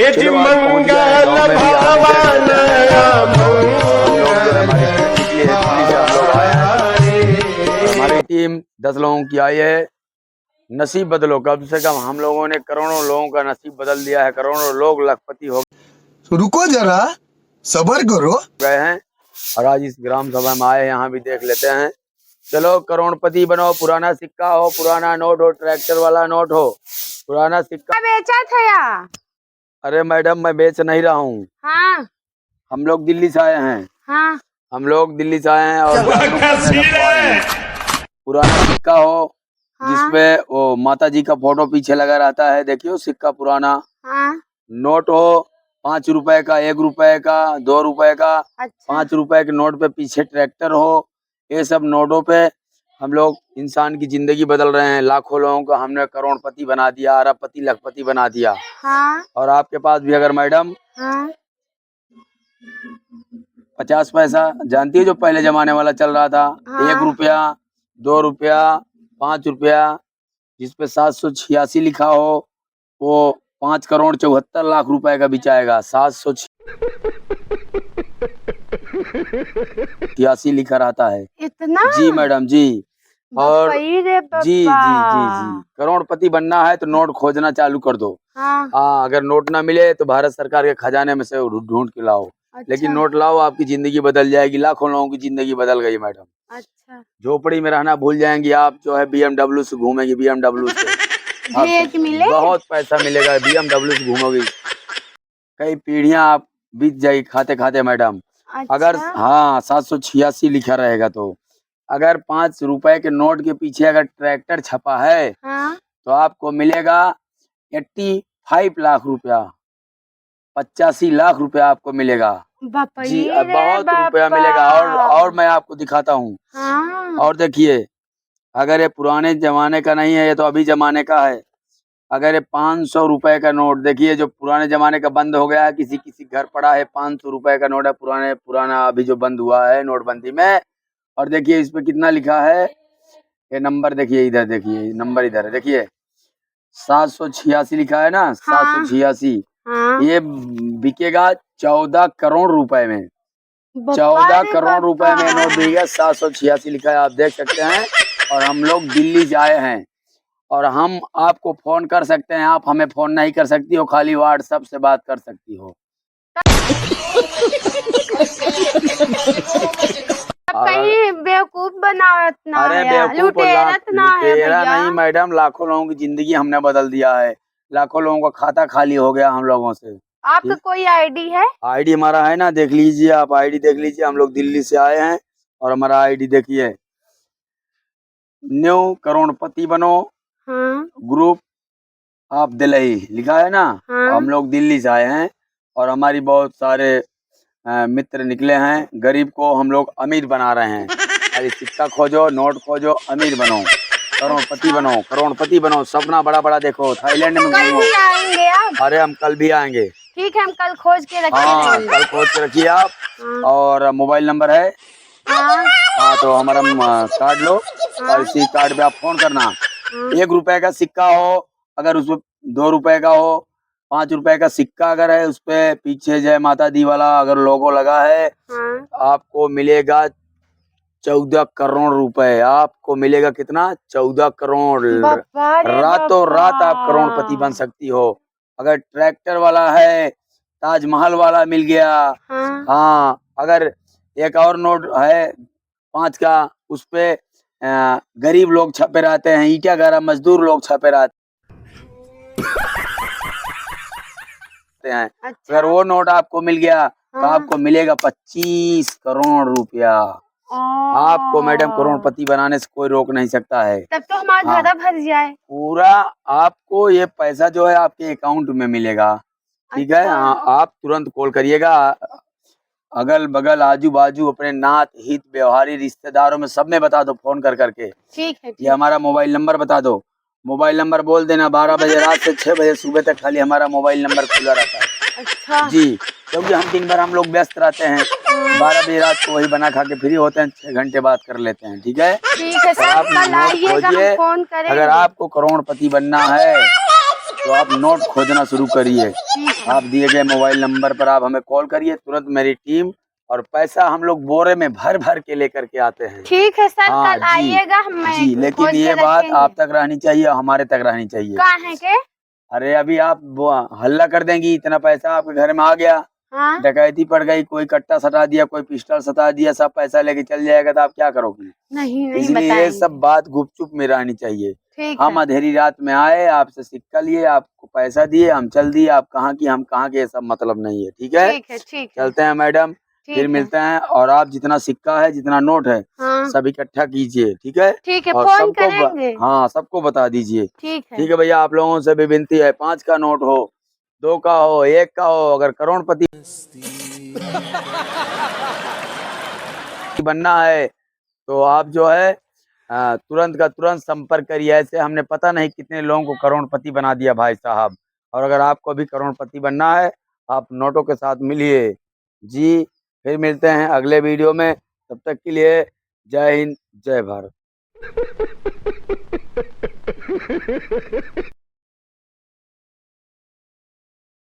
चलो आज पहुंच गए हैं गाँव में भी, आज देख लेते हैं। हम लोग जो है हमारी टीम निकली है, दिल्ली से हम लोग आए हैं। हमारी टीम 10 लोगों की आई है। नसीब बदलो, कम से कम हम लोगों ने करोड़ों लोगों का नसीब बदल दिया है। करोड़ों लोग लखपति हो रुको जरा, सबर करो। गए हैं और आज इस ग्राम सभा में आए, यहाँ भी देख लेते हैं। चलो करोड़पति बनो, पुराना सिक्का हो, पुराना नोट हो, ट्रैक्टर वाला नोट हो, पुराना सिक्का बेचा था या? अरे मैडम मैं बेच नहीं रहा हूँ। हाँ हम लोग दिल्ली से आए हैं। हाँ हम लोग दिल्ली से आए हैं और पुराना सिक्का हो हाँ जिसपे वो माता जी का फोटो पीछे लगा रहता है, देखियो सिक्का पुराना। हाँ। नोट हो 5 रुपए का, 1 रुपए का, 2 रुपए का। अच्छा 5 रुपए के नोट पे पीछे ट्रैक्टर हो, ये सब नोटों पे हम लोग इंसान की जिंदगी बदल रहे हैं। लाखों लोगों को हमने करोड़पति बना दिया, अरबपति लखपति बना दिया। हाँ और आपके पास भी अगर मैडम हाँ 50 पैसा, जानती है जो पहले जमाने वाला चल रहा था, हाँ। 1 रुपया, 2 रुपया, 5 रुपया, जिसपे 786 लिखा हो, वो 5 करोड़ 74 लाख रुपए का बिचाएगा। 786 लिखा रहता है। इतना? जी मैडम जी। और बापरे रे बाबा। जी जी जी जी, करोड़पति बनना है तो नोट खोजना चालू कर दो। हाँ अगर नोट ना मिले तो भारत सरकार के खजाने में से ढूंढ के लाओ। अच्छा। लेकिन नोट लाओ, आपकी जिंदगी बदल जाएगी। लाखों लोगों की जिंदगी बदल गई मैडम। अच्छा झोपड़ी में रहना भूल जाएंगी आप, जो है BMW से घूमेंगी, BMW से। भेज मिले? बहुत पैसा मिलेगा, BMW से घूमोगी, कई पीढ़ियां आप बीत जाएगी खाते खाते मैडम। अच्छा। अगर हाँ 786 लिखा रहेगा तो अगर 5 रुपए के नोट के पीछे अगर ट्रैक्टर छपा है हाँ तो आपको मिलेगा 85 लाख रुपया, 85 लाख रुपया आपको मिलेगा। बापरे जी रे बहुत रुपया बाबा। मिलेगा। और मैं आपको दिखाता हूँ। हाँ और देखिए, अगर ये पुराने जमाने का नहीं है, ये तो अभी जमाने का है। अगर ये 500 रुपए का नोट देखिए, जो पुराने जमाने का बंद हो गया है, किसी किसी घर पड़ा है, 500 रुपए का नोट है पुराना अभी जो बंद हुआ है नोटबंदी में। और देखिए इस पे कितना लिखा है, ये नंबर देखिए, इधर देखिए नंबर, इधर है देखिए 786 लिखा है ना। 786 हाँ। ये बिकेगा 14 करोड़ रुपए में। 14 करोड़ रुपए में नोट बिकेगा। 786 लिखा है, आप देख सकते हैं। और हम लोग दिल्ली से आए हैं और हम आपको फोन कर सकते हैं, आप हमें फोन नहीं कर सकती हो, खाली व्हाट्सएप से बात कर सकती हो। कहीं बेवकूफ बनावत ना अरे है, बेवकूफ लुटेरत ना है लुटेरा भैया। नहीं मैडम, लाखों लोगों की जिंदगी हमने बदल दिया है। लाखों लोगों का खाता खाली हो गया हम लोगों से। आपका कोई आईडी है? आईडी हमारा है ना, देख लीजिए आप, आईडी देख लीजिए। हम लोग दिल्ली से आए हैं और हमारा आईडी देखिए, न्यू करोड़पति बनो हाँ ग्रुप ऑफ दिल्ली लिखा है ना। हाँ। हम लोग दिल्ली से आए हैं और हमारी बहुत सारे मित्र निकले हैं। गरीब को हम लोग अमीर बना रहे हैं। अरे सिक्का खोजो, नोट खोजो, अमीर बनो, करोड़पति बनो, करोड़पति बनो, सपना बड़ा बड़ा देखो, थाईलैंड में कल घूमो। भी आएंगे आप? अरे हम कल भी आएंगे। ठीक है, हम कल खोज के रखे हाँ रहेंगे। कल खोज के रखिए आप। हाँ। और मोबाइल नंबर है। हाँ हाँ तो हमारा कार्ड लो और इसी कार्ड पे आप फोन करना। 1 रुपए का सिक्का हो, अगर उसमें 2 रुपए का हो, 5 रुपए का सिक्का अगर है, उस पे पीछे जय माता दी वाला अगर लोगो लगा है, हाँ। आपको मिलेगा 14 करोड़ रुपए। आपको मिलेगा कितना? 14 करोड़। बाबा रे रातों बाबा। रात आप करोड़पति बन सकती हो। अगर ट्रैक्टर वाला है, ताजमहल वाला मिल गया। हाँ। हाँ अगर एक और नोट है 5 का, उस पे गरीब लोग छपे रहते हैं, ईंटा गारा मजदूर लोग छपे रहते हैं। अच्छा। अगर वो नोट आपको मिल गया तो हाँ। आपको मिलेगा 25 करोड़ रुपया। आपको मैडम करोड़पति बनाने से कोई रोक नहीं सकता है। तब तो हमारा हाँ। घाटा भर जाए। पूरा आपको ये पैसा जो है आपके अकाउंट में मिलेगा। ठीक है। अच्छा। हाँ आप तुरंत कॉल करिएगा, अगल बगल आजू बाजू अपने नात हित व्यवहारी रिश्तेदारों में सब में बता दो फोन कर करके। ठीक है। ये हमारा मोबाइल नंबर बता दो। मोबाइल नंबर बोल देना, 12 बजे रात से 6 बजे सुबह तक खाली हमारा मोबाइल नंबर खुला रहता है। अच्छा। जी, क्योंकि हम दिन भर हम लोग व्यस्त रहते हैं। 12 बजे रात को वही बना खा के फ्री होते हैं, 6 घंटे बात कर लेते हैं। ठीक है। ठीक है तो सर, आप कल नोट आइएगा, हम खोजिए। फोन करेंगे। अगर आपको करोड़पति बनना है तो आप नोट खोजना शुरू करिए। ठीक है आप दिए गए मोबाइल नंबर पर आप हमें कॉल करिए, तुरंत मेरी टीम और पैसा हम लोग बोरे में भर भर के लेकर के आते हैं। ठीक है सर, हाँ कल जी, आइएगा, हम जी, लेकिन खोज के ये बात रखेंगे। आप तक रहनी चाहिए और हमारे तक रहनी चाहिए। कहाँ है के? अरे अभी आप हल्ला कर देंगी, इतना पैसा आपके घर में आ गया, हाँ डकैती पड़ गई, कोई कट्टा सटा दिया, कोई पिस्टल सटा दिया, सब पैसा लेके चल जाएगा, तो आप क्या करोगी? नहीं नहीं इसलिए ये बताएंगे। सब बात गुपचुप में रहनी चाहिए। ठीक हम है अंधेरी रात में आए, आपसे सिक्का लिए, आपको पैसा दिए, हम चल दिए, आप कहाँ की हम कहाँ के, ये सब मतलब नहीं है। ठीक है, ठीक है ठीक है चलते हैं मैडम, फिर ठीक है। मिलते हैं। और आप जितना सिक्का है, जितना नोट है, हाँ सब इकट्ठा कीजिए। ठीक है, ठीक है, और फोन सबको करेंगे। हाँ, सबको बता दीजिए। ठीक है ठीक है भैया, आप लोगों से भी विनती है, 5 का नोट हो, 2 का हो, 1 का हो, अगर करोड़पति बनना है तो आप जो है तुरंत का तुरंत संपर्क करिए। ऐसे हमने पता नहीं कितने लोगों को करोड़पति बना दिया भाई साहब। और अगर आपको भी करोड़पति बनना है, आप नोटों के साथ मिलिए। जी, फिर मिलते हैं अगले वीडियो में, तब तक के लिए जय हिंद, जय भारत।